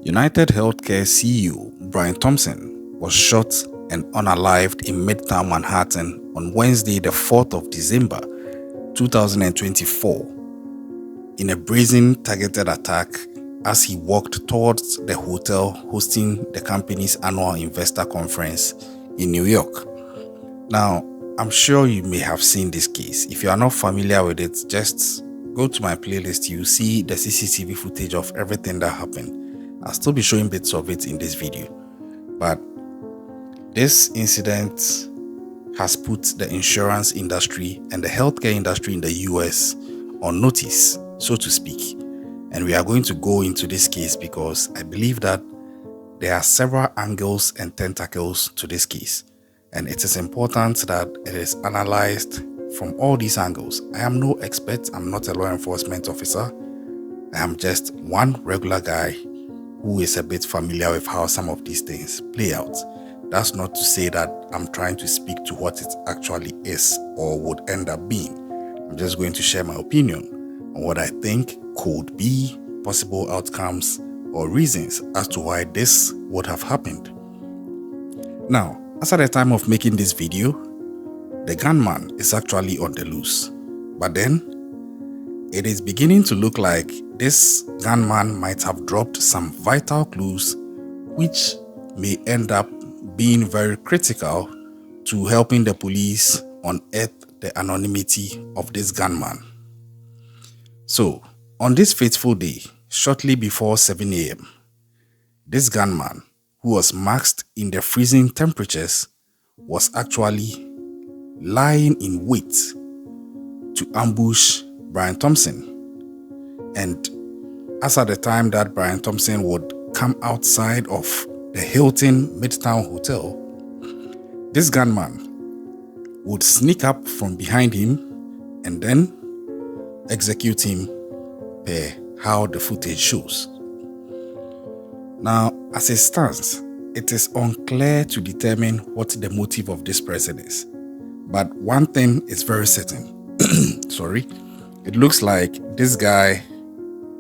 UnitedHealthcare CEO Brian Thompson was shot and unalived in midtown Manhattan on Wednesday, the 4th of December 2024, in a brazen targeted attack as he walked towards the hotel hosting the company's annual investor conference in New York. Now, I'm sure you may have seen this case. If you are not familiar with it, just go to my playlist. You see the CCTV footage of everything that happened. I'll still be showing bits of it in this video. But this incident has put the insurance industry and the healthcare industry in the US on notice, so to speak. And we are going to go into this case because I believe that there are several angles and tentacles to this case. And it is important that it is analyzed from all these angles. I am no expert. I'm not a law enforcement officer. I am just one regular guy who is a bit familiar with how some of these things play out. That's not to say that I'm trying to speak to what it actually is or would end up being. I'm just going to share my opinion on what I think could be possible outcomes or reasons as to why this would have happened. Now, as at the time of making this video, the gunman is actually on the loose. But then, it is beginning to look like this gunman might have dropped some vital clues which may end up being very critical to helping the police unearth the anonymity of this gunman. So, on this fateful day, shortly before 7 a.m., this gunman, who was masked in the freezing temperatures, was actually lying in wait to ambush Brian Thompson. And as at the time that Brian Thompson would come outside of the Hilton Midtown Hotel, this gunman would sneak up from behind him and then execute him per how the footage shows. Now, as it stands, it is unclear to determine what the motive of this person is. But one thing is very certain. It looks like this guy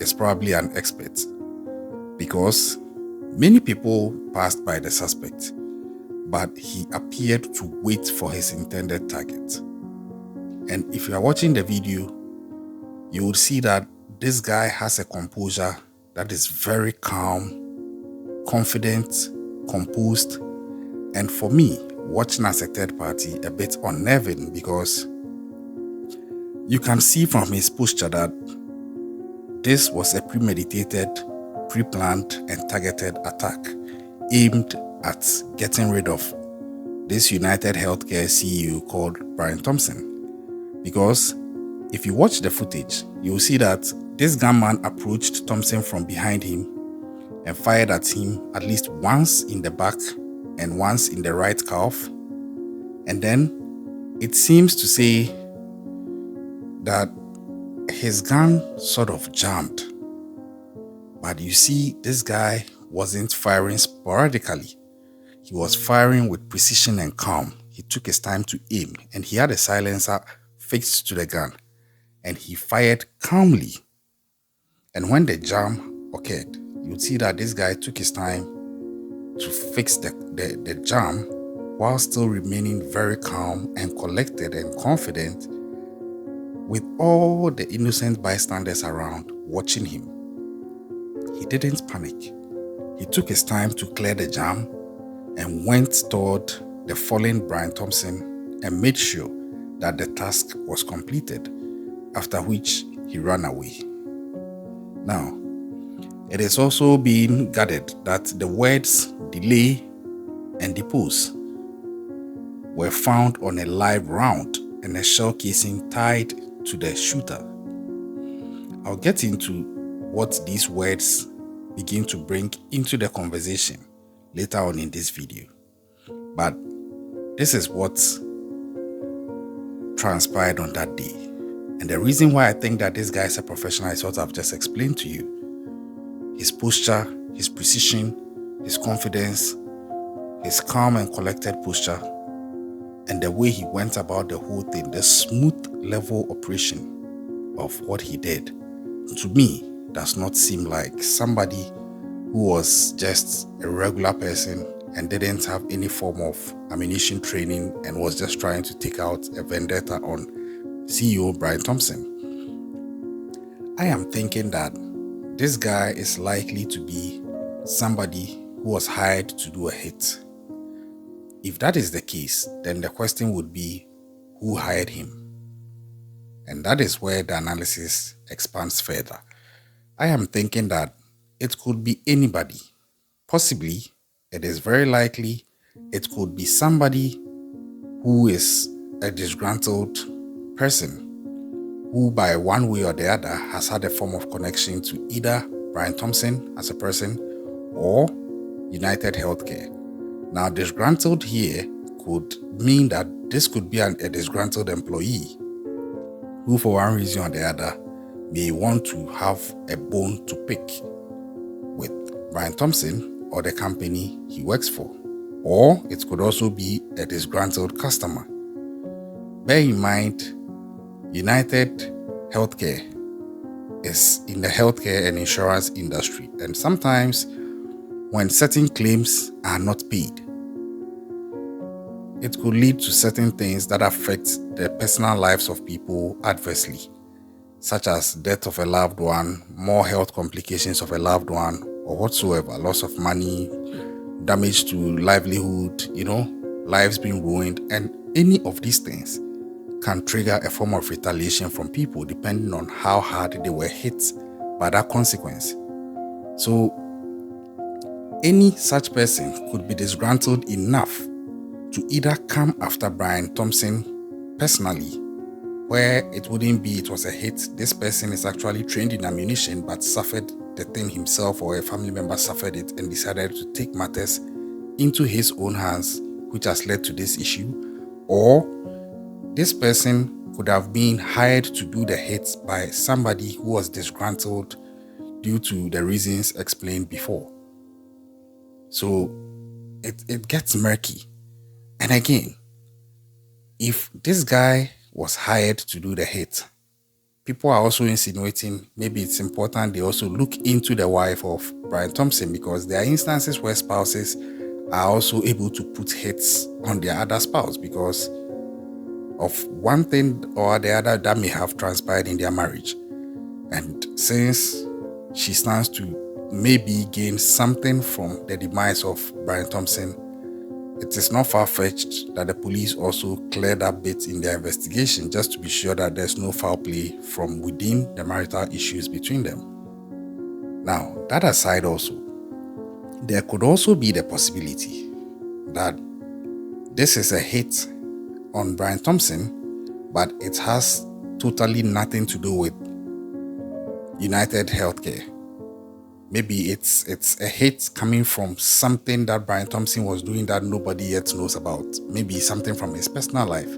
is probably an expert because many people passed by the suspect, but he appeared to wait for his intended target. And if you are watching the video, you will see that this guy has a composure that is very calm, confident, composed, and for me, watching as a third party, a bit unnerving because you can see from his posture that this was a premeditated, pre-planned, and targeted attack aimed at getting rid of this UnitedHealthcare CEO called Brian Thompson. Because if you watch the footage, you'll see that this gunman approached Thompson from behind him and fired at him at least once in the back and once in the right calf. And then it seems to say that his gun sort of jammed. But you see, this guy wasn't firing sporadically. He was firing with precision and calm. He took his time to aim, and he had a silencer fixed to the gun, and he fired calmly. And when the jam occurred, you'd see that this guy took his time to fix the jam while still remaining very calm and collected and confident, with all the innocent bystanders around watching him. He didn't panic. He took his time to clear the jam and went toward the fallen Brian Thompson and made sure that the task was completed, after which he ran away. Now, it is also being gathered that the words delay and depose were found on a live round and a shell casing tied to the shooter. I'll get into what these words begin to bring into the conversation later on in this video. But this is what transpired on that day. And the reason why I think that this guy is a professional is what I've just explained to you. His posture, his precision, his confidence, his calm and collected posture, and the way he went about the whole thing, the smooth level operation of what he did, to me, does not seem like somebody who was just a regular person and didn't have any form of ammunition training and was just trying to take out a vendetta on CEO Brian Thompson. I am thinking that this guy is likely to be somebody who was hired to do a hit. If that is the case, then the question would be, who hired him? And that is where the analysis expands further. I am thinking that it could be anybody. Possibly, it is very likely it could be somebody who is a disgruntled person who by one way or the other has had a form of connection to either Brian Thompson as a person or United Healthcare. Now, disgruntled here could mean that this could be a disgruntled employee who for one reason or the other may want to have a bone to pick with Brian Thompson or the company he works for. Or it could also be a disgruntled customer. Bear in mind, United Healthcare is in the healthcare and insurance industry, and sometimes when certain claims are not paid, it could lead to certain things that affect the personal lives of people adversely, such as death of a loved one, more health complications of a loved one, or whatsoever, loss of money, damage to livelihood, lives being ruined, and any of these things can trigger a form of retaliation from people depending on how hard they were hit by that consequence. So any such person could be disgruntled enough to either come after Brian Thompson personally, where it wouldn't be it was a hit, this person is actually trained in ammunition but suffered the thing himself, or a family member suffered it and decided to take matters into his own hands, which has led to this issue, or this person could have been hired to do the hits by somebody who was disgruntled due to the reasons explained before. So it gets murky. And again, if this guy was hired to do the hit, people are also insinuating maybe it's important they also look into the wife of Brian Thompson, because there are instances where spouses are also able to put hits on their other spouse because of one thing or the other that may have transpired in their marriage. And since she stands to maybe gain something from the demise of Brian Thompson, it is not far-fetched that the police also clear that bit in their investigation just to be sure that there's no foul play from within the marital issues between them. Now, that aside also, there could also be the possibility that this is a hit on Brian Thompson, but it has totally nothing to do with United Healthcare. Maybe it's a hit coming from something that Brian Thompson was doing that nobody yet knows about. Maybe something from his personal life.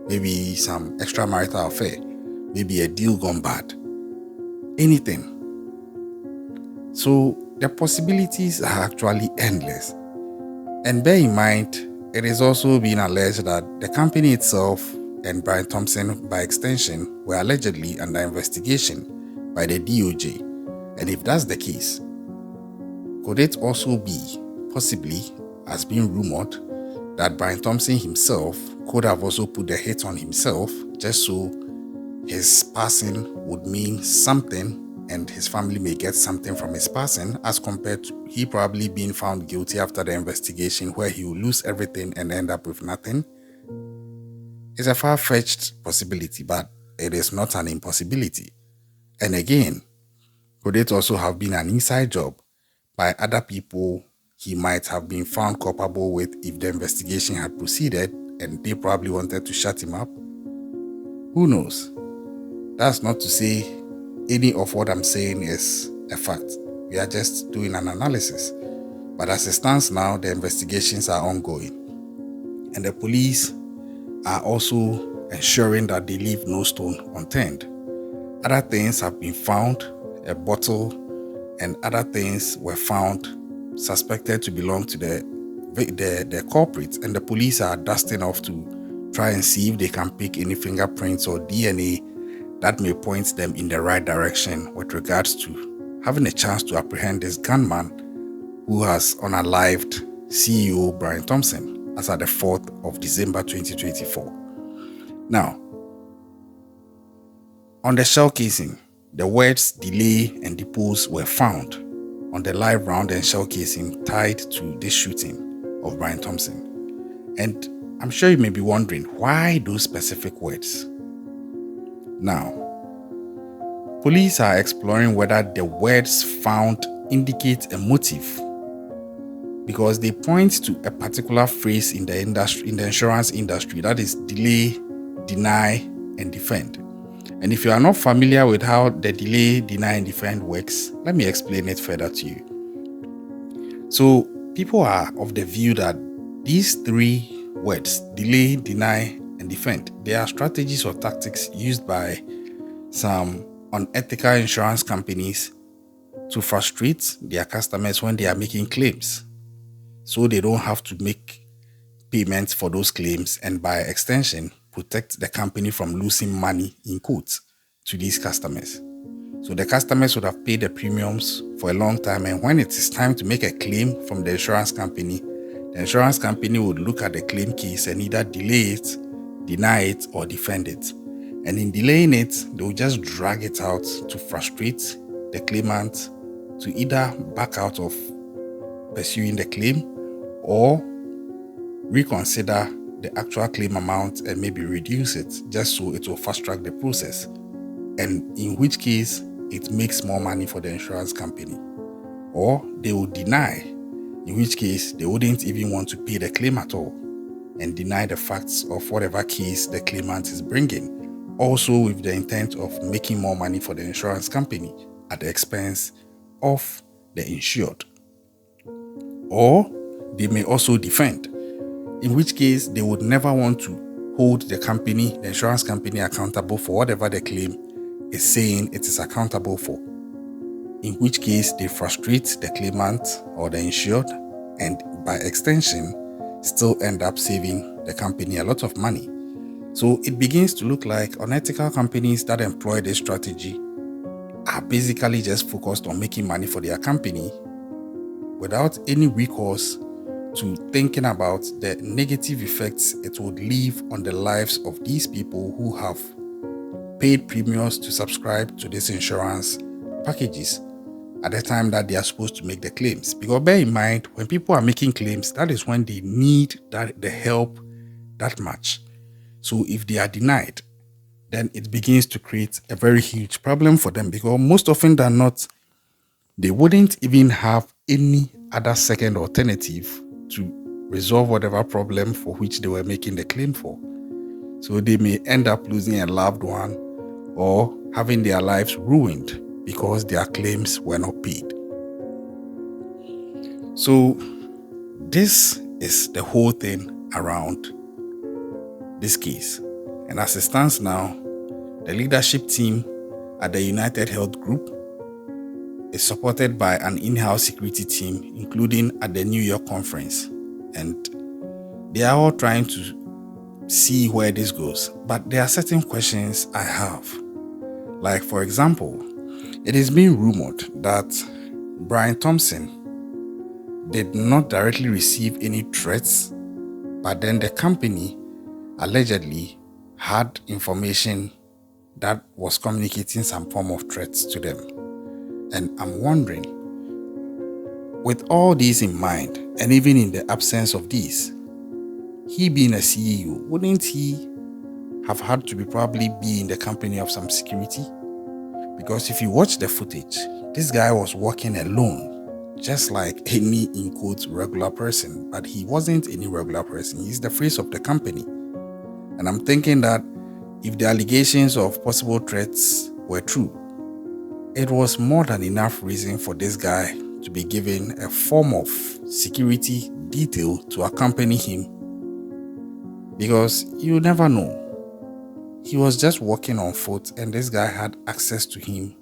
Maybe some extramarital affair. Maybe a deal gone bad. Anything. So the possibilities are actually endless. And bear in mind, it is also being alleged that the company itself and Brian Thompson, by extension, were allegedly under investigation by the DOJ. And if that's the case, could it also be, possibly, as being rumored, that Brian Thompson himself could have also put the hit on himself just so his passing would mean something and his family may get something from his passing, as compared to he probably being found guilty after the investigation where he will lose everything and end up with nothing? It's a far-fetched possibility, but it is not an impossibility. And again, could it also have been an inside job by other people he might have been found culpable with if the investigation had proceeded and they probably wanted to shut him up? Who knows? That's not to say any of what I'm saying is a fact. We are just doing an analysis. But as it stands now, the investigations are ongoing. And the police are also ensuring that they leave no stone unturned. Other things have been found, a bottle and other things were found suspected to belong to the culprits, and the police are dusting off to try and see if they can pick any fingerprints or DNA that may point them in the right direction with regards to having a chance to apprehend this gunman who has unalived CEO Brian Thompson as at the 4th of December 2024. Now, on the shell casing, the words delay and depose were found on the live round and shell casing tied to this shooting of Brian Thompson. And I'm sure you may be wondering, why those specific words? Now, police are exploring whether the words found indicate a motive, because they point to a particular phrase in the insurance industry, that is delay, deny, and defend. And if you are not familiar with how the delay, deny, and defend works, let me explain it further to you. So people are of the view that these three words, delay, deny, and defend, they are strategies or tactics used by some unethical insurance companies to frustrate their customers when they are making claims, so they don't have to make payments for those claims, and by extension protect the company from losing money, in quotes, to these customers. So the customers would have paid the premiums for a long time, and when it is time to make a claim from the insurance company would look at the claim case and either delay it, deny it, or defend it. And in delaying it, they will just drag it out to frustrate the claimant to either back out of pursuing the claim or reconsider the actual claim amount and maybe reduce it, just so it will fast track the process, and in which case it makes more money for the insurance company. Or they will deny, in which case they wouldn't even want to pay the claim at all and deny the facts of whatever case the claimant is bringing, also with the intent of making more money for the insurance company at the expense of the insured. Or they may also defend, in which case they would never want to hold the insurance company accountable for whatever the claim is saying it is accountable for, in which case they frustrate the claimant or the insured, and by extension still end up saving the company a lot of money. So it begins to look like unethical companies that employ this strategy are basically just focused on making money for their company without any recourse to thinking about the negative effects it would leave on the lives of these people who have paid premiums to subscribe to these insurance packages at the time that they are supposed to make the claims. Because bear in mind, when people are making claims, that is when they need the help that much. So if they are denied, then it begins to create a very huge problem for them, because most often than not, they wouldn't even have any other second alternative to resolve whatever problem for which they were making the claim for. So they may end up losing a loved one or having their lives ruined because their claims were not paid. So this is the whole thing around this case. And as it stands now, the leadership team at the United Health Group is supported by an in-house security team, including at the New York conference. And they are all trying to see where this goes. But there are certain questions I have. Like, for example, it is being rumored that Brian Thompson did not directly receive any threats, but then the company allegedly had information that was communicating some form of threats to them. And I'm wondering, with all these in mind, and even in the absence of these, he being a CEO, wouldn't he have had to probably be in the company of some security? Because if you watch the footage, this guy was working alone, just like any, in quotes, regular person. But he wasn't any regular person. He's the face of the company. And I'm thinking that if the allegations of possible threats were true, it was more than enough reason for this guy to be given a form of security detail to accompany him, because you never know. He was just walking on foot and this guy had access to him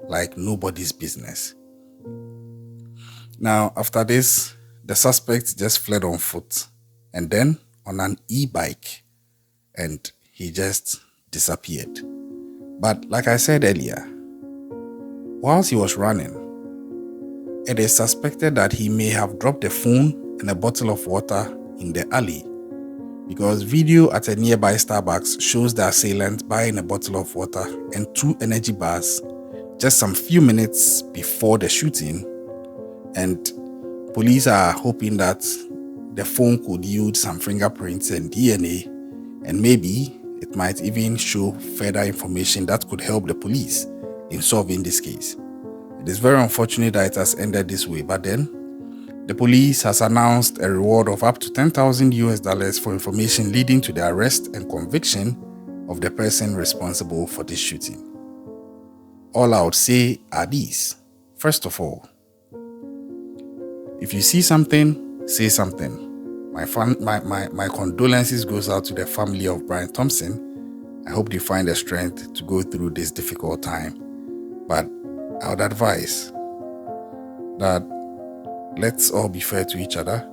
like nobody's business. Now, after this, the suspect just fled on foot and then on an e-bike, and he just disappeared. But like I said earlier, whilst he was running, It is suspected that he may have dropped a phone and a bottle of water in the alley, because video at a nearby Starbucks shows the assailant buying a bottle of water and 2 energy bars just some few minutes before the shooting, and police are hoping that the phone could yield some fingerprints and DNA, and maybe it might even show further information that could help the police in solving this case. It is very unfortunate that it has ended this way, but then the police has announced a reward of up to $10,000 for information leading to the arrest and conviction of the person responsible for this shooting. All I would say are these. First of all, if you see something, say something. My condolences goes out to the family of Brian Thompson. I hope they find the strength to go through this difficult time. But I would advise that let's all be fair to each other.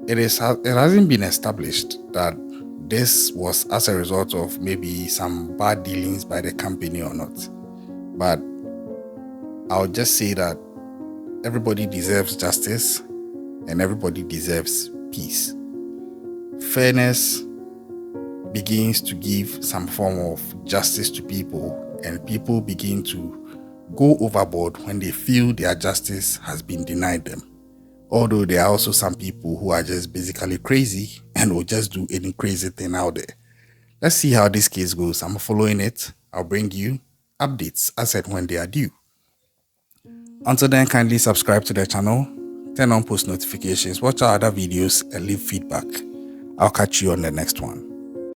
It hasn't been established that this was as a result of maybe some bad dealings by the company or not. But I'll just say that everybody deserves justice and everybody deserves peace. Fairness begins to give some form of justice to people, and people begin to go overboard when they feel their justice has been denied them. Although there are also some people who are just basically crazy and will just do any crazy thing out there. Let's see how this case goes. I'm following it. I'll bring you updates as and when they are due. Until then, kindly subscribe to the channel, turn on post notifications, watch our other videos, and leave feedback. I'll catch you on the next one.